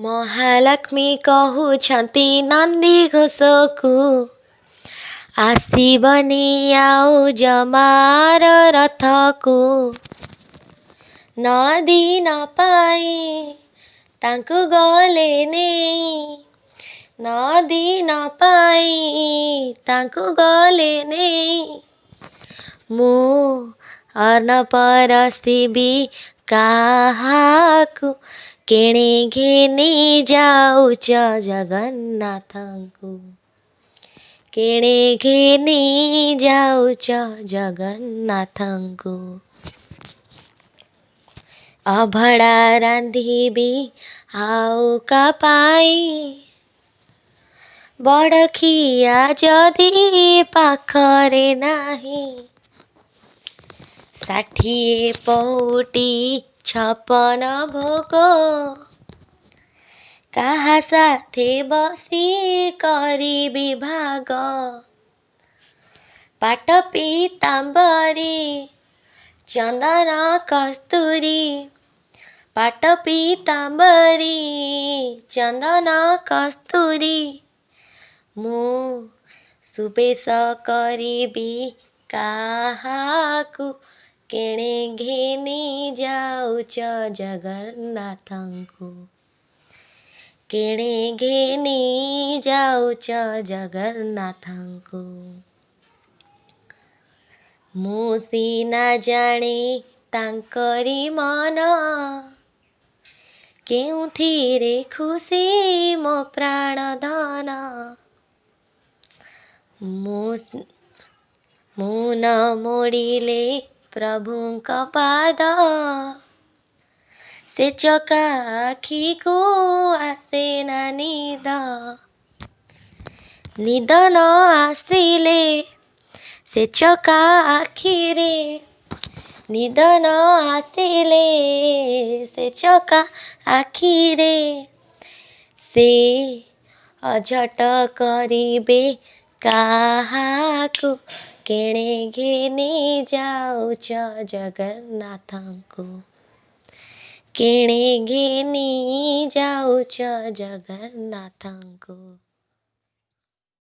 महालक्ष्मी कहउछन्ति नन्दी घोषको आसिबनि आउ जमार रथको नदी नपाई तांकु गले नेई नदी नपाई तांकु गले नेई मु अन्न परसिबी काहाकु केणे घेनी जाउछ जगन्नाथଙ୍କୁ केणे घेनी जाउछ जगन्नाथଙ୍କୁ अभडा रांधिबी आउ कापाई बडखिया जदि पाखरे नाही 60 पौटी 56 भोग काहा साथे बसी करिबी भाग पाट पीताम्बरी चंदन कस्तूरी पाट पीताम्बरी चंदन कस्तूरी मु सुबेश करिबी काहाकु केणे घेनी जाउछ जगन्नाथଙ୍କୁ केणे घेनी जाउछ जगन्नाथଙ୍କୁ मु सिना जाने तांकरी मन केउथिरे खुशी मो प्राण धन मु न मोड़िले प्रभुंक पाद से चका आखी को आसे ना निद निद न आसिले से चका आखिरे निद न आसिले से चका आखिरे से अझट करिबे काहाकु केणे घेनी जाउछ जगन्नाथଙ୍କୁ केणे घेनी जाउछ जगन्नाथଙ୍କୁ।